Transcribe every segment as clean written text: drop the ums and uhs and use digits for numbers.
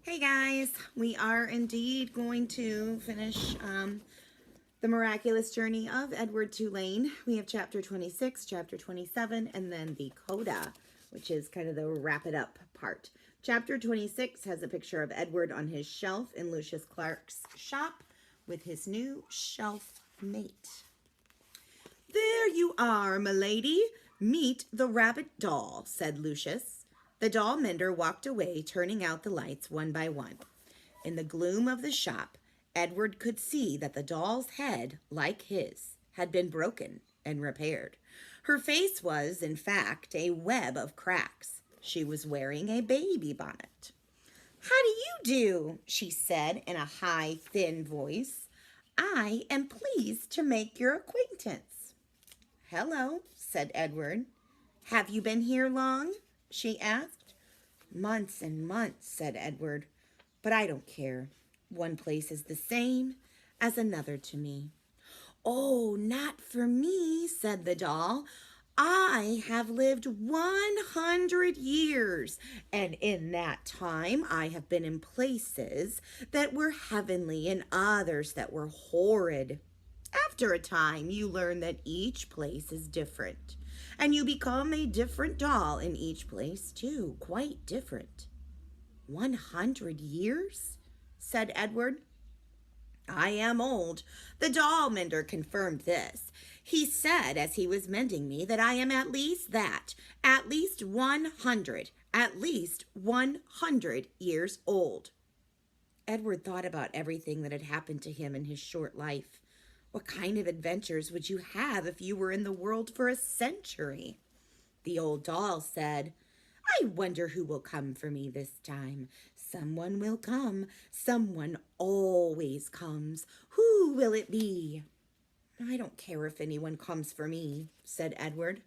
Hey guys, we are indeed going to finish the miraculous journey of Edward Tulane. We have chapter 26, chapter 27, and then the Coda, which is kind of the wrap it up part. Chapter 26 has a picture of Edward on his shelf in Lucius Clark's shop with his new shelf mate. There you are, milady. Meet the rabbit doll, said Lucius. The doll mender walked away, turning out the lights one by one. In the gloom of the shop, Edward could see that the doll's head, like his, had been broken and repaired. Her face was, in fact, a web of cracks. She was wearing a baby bonnet. How do you do? She said in a high, thin voice. I am pleased to make your acquaintance. Hello, said Edward. Have you been here long? She asked. Months and months, said Edward. But I don't care. One place is the same as another to me. Oh, not for me, said the doll. I have lived 100 years, and in that time I have been in places that were heavenly and others that were horrid. After a time, you learn that each place is different, and you become a different doll in each place, too, quite different. 100 years? Said Edward. I am old. The doll mender confirmed this. He said as he was mending me that I am at least 100, at least 100 years old. Edward thought about everything that had happened to him in his short life. What kind of adventures would you have if you were in the world for a century? The old doll said, I wonder who will come for me this time. Someone will come. Someone always comes. Who will it be? I don't care if anyone comes for me, said Edward.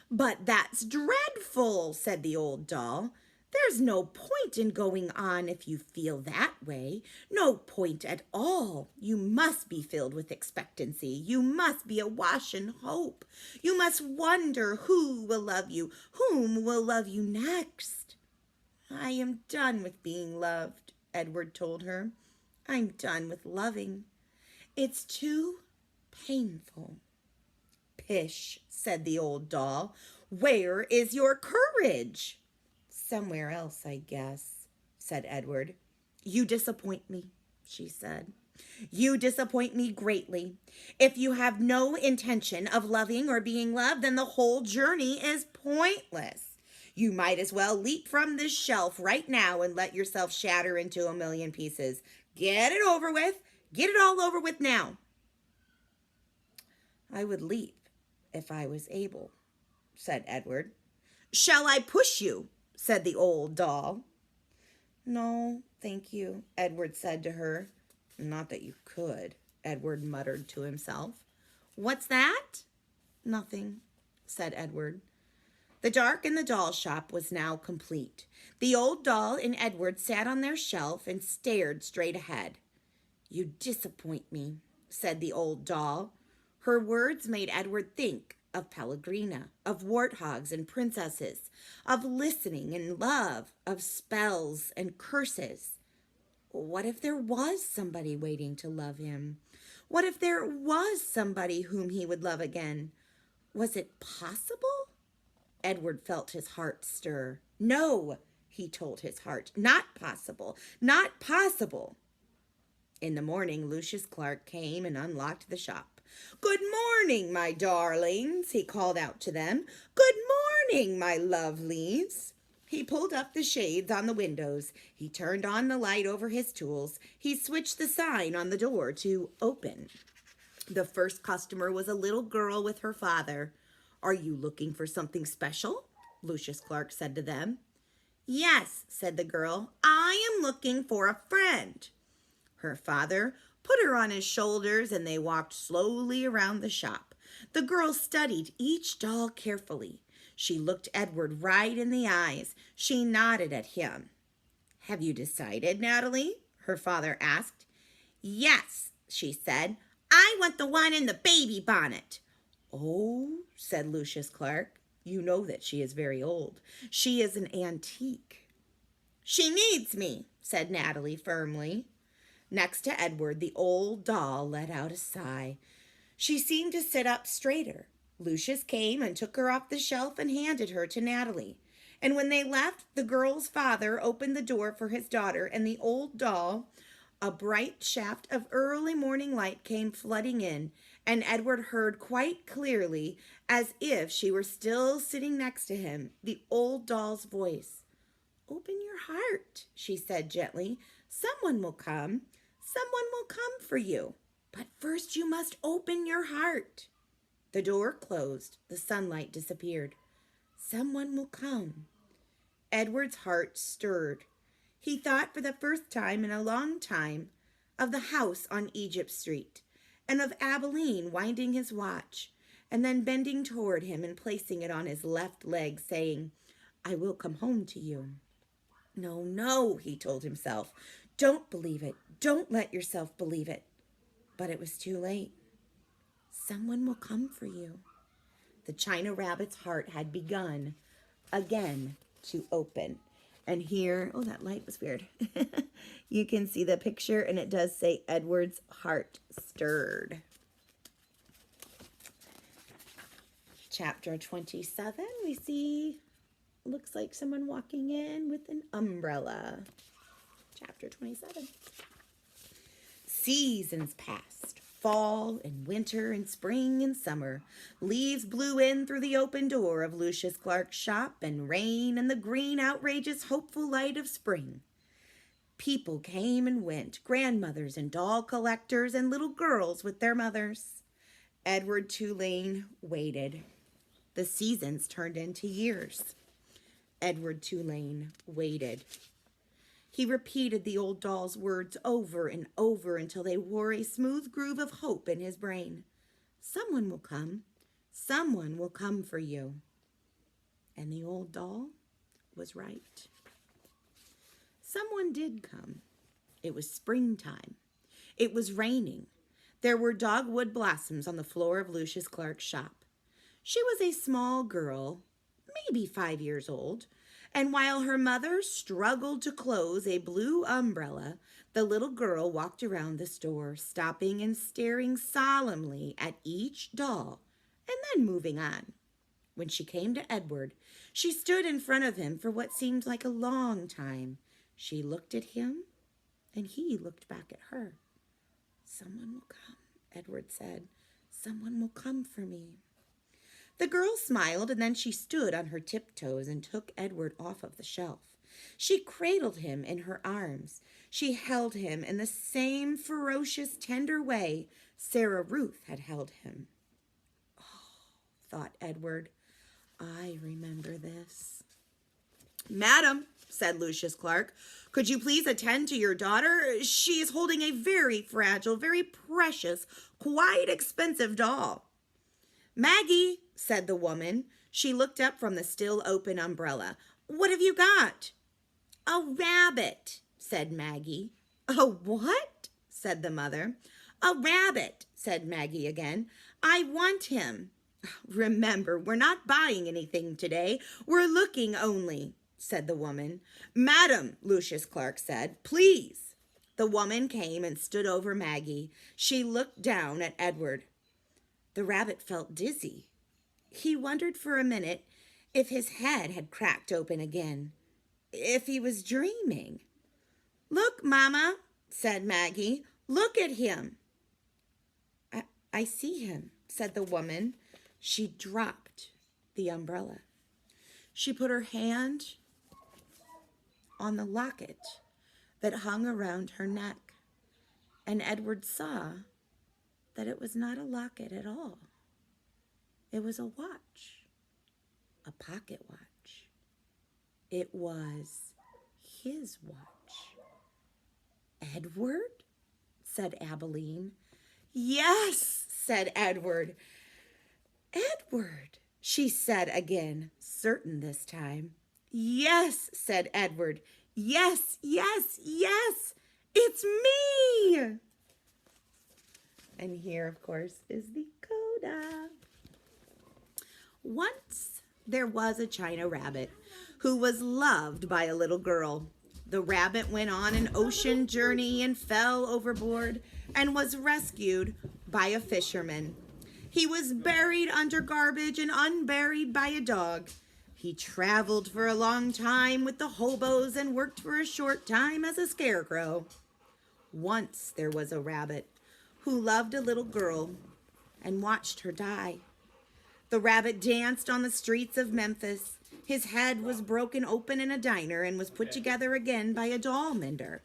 But that's dreadful, said the old doll. There's no point in going on if you feel that way. No point at all. You must be filled with expectancy. You must be awash in hope. You must wonder who will love you, whom will love you next. I am done with being loved, Edward told her. I'm done with loving. It's too painful. Pish, said the old doll. Where is your courage? Somewhere else, I guess, said Edward. You disappoint me, she said. You disappoint me greatly. If you have no intention of loving or being loved, then the whole journey is pointless. You might as well leap from this shelf right now and let yourself shatter into a million pieces. Get it over with. Get it all over with now. I would leap if I was able, said Edward. Shall I push you? Said the old doll. No, thank you, Edward said to her. Not that you could, Edward muttered to himself. What's that? Nothing, said Edward. The dark in the doll shop was now complete. The old doll and Edward sat on their shelf and stared straight ahead. You disappoint me, said the old doll. Her words made Edward think of Pellegrina, of warthogs and princesses, of listening and love, of spells and curses. What if there was somebody waiting to love him? What if there was somebody whom he would love again? Was it possible? Edward felt his heart stir. No, he told his heart, not possible, not possible. In the morning, Lucius Clark came and unlocked the shop. Good morning, my darlings, he called out to them. Good morning, my lovelies. He pulled up the shades on the windows. He turned on the light over his tools. He switched the sign on the door to open. The first customer was a little girl with her father. Are you looking for something special? Lucius Clark said to them. Yes, said the girl. I am looking for a friend. Her father put her on his shoulders, and they walked slowly around the shop. The girl studied each doll carefully. She looked Edward right in the eyes. She nodded at him. Have you decided, Natalie? Her father asked. Yes, she said. I want the one in the baby bonnet. Oh, said Lucius Clark. You know that she is very old. She is an antique. She needs me, said Natalie firmly. Next to Edward, the old doll let out a sigh. She seemed to sit up straighter. Lucius came and took her off the shelf and handed her to Natalie. And when they left, the girl's father opened the door for his daughter and the old doll. A bright shaft of early morning light came flooding in, and Edward heard quite clearly, as if she were still sitting next to him, the old doll's voice. Open your heart, she said gently. Someone will come. Someone will come for you. But first you must open your heart. The door closed. The sunlight disappeared. Someone will come. Edward's heart stirred. He thought for the first time in a long time of the house on Egypt Street and of Abilene winding his watch and then bending toward him and placing it on his left leg, saying, I will come home to you. No, no, he told himself. Don't believe it. Don't let yourself believe it. But it was too late. Someone will come for you. The China Rabbit's heart had begun again to open. And here, oh, that light was weird. You can see the picture, and it does say Edward's heart stirred. Chapter 27, we see, looks like someone walking in with an umbrella. Chapter 27. Seasons passed. Fall and winter and spring and summer. Leaves blew in through the open door of Lucius Clark's shop, and rain and the green, outrageous, hopeful light of spring. People came and went, grandmothers and doll collectors and little girls with their mothers. Edward Tulane waited. The seasons turned into years. Edward Tulane waited. He repeated the old doll's words over and over until they wore a smooth groove of hope in his brain. Someone will come. Someone will come for you. And the old doll was right. Someone did come. It was springtime. It was raining. There were dogwood blossoms on the floor of Lucius Clark's shop. She was a small girl, maybe 5 years old, and while her mother struggled to close a blue umbrella, the little girl walked around the store, stopping and staring solemnly at each doll, and then moving on. When she came to Edward, she stood in front of him for what seemed like a long time. She looked at him, and he looked back at her. Someone will come, Edward said. Someone will come for me. The girl smiled, and then she stood on her tiptoes and took Edward off of the shelf. She cradled him in her arms. She held him in the same ferocious, tender way Sarah Ruth had held him. Oh, thought Edward, I remember this. Madam, said Lucius Clark, could you please attend to your daughter? She is holding a very fragile, very precious, quite expensive doll. Maggie, said the woman. She looked up from the still open umbrella. What have you got? A rabbit, said Maggie. A what? Said the mother. A rabbit, said Maggie again. I want him. Remember, we're not buying anything today. We're looking only, said the woman. Madam, Lucius Clark said, please. The woman came and stood over Maggie. She looked down at Edward. The rabbit felt dizzy. He wondered for a minute if his head had cracked open again, if he was dreaming. Look, Mama, said Maggie. Look at him. I see him, said the woman. She dropped the umbrella. She put her hand on the locket that hung around her neck, and Edward saw that it was not a locket at all. It was a watch, a pocket watch. It was his watch. Edward? Said Abilene. Yes, said Edward. Edward, she said again, certain this time. Yes, said Edward. Yes, yes, yes, it's me. And here, of course, is the coda. Once there was a China rabbit who was loved by a little girl. The rabbit went on an ocean journey and fell overboard and was rescued by a fisherman. He was buried under garbage and unburied by a dog. He traveled for a long time with the hobos and worked for a short time as a scarecrow. Once there was a rabbit who loved a little girl and watched her die. The rabbit danced on the streets of Memphis. His head was broken open in a diner and was put together again by a doll mender.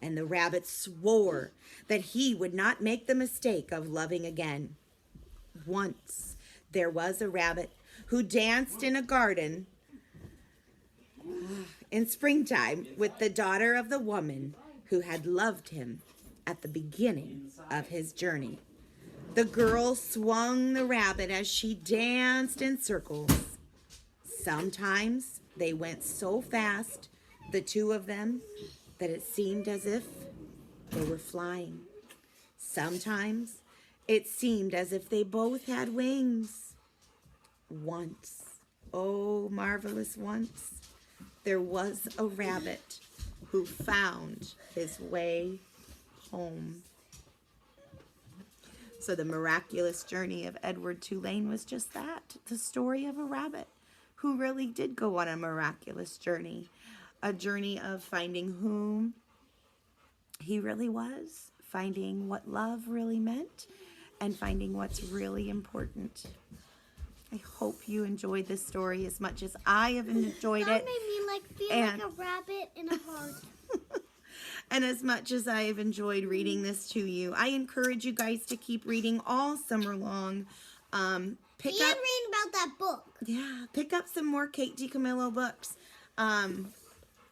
And the rabbit swore that he would not make the mistake of loving again. Once there was a rabbit who danced in a garden in springtime with the daughter of the woman who had loved him at the beginning of his journey. The girl swung the rabbit as she danced in circles. Sometimes they went so fast, the two of them, that it seemed as if they were flying. Sometimes it seemed as if they both had wings. Once, oh marvelous once, there was a rabbit who found his way home. So the miraculous journey of Edward Tulane was just that, the story of a rabbit who really did go on a miraculous journey, a journey of finding whom he really was, finding what love really meant, and finding what's really important. I hope you enjoyed this story as much as I have enjoyed That it. made me feel like a rabbit in a heart. And as much as I have enjoyed reading this to you, I encourage you guys to keep reading all summer long. Pick up reading about that book. Yeah, pick up some more Kate DiCamillo books. I want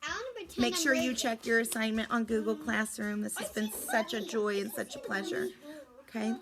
to pretend Make I'm sure you reading. check your assignment on Google Classroom. This has been such a joy and such a pleasure. Okay?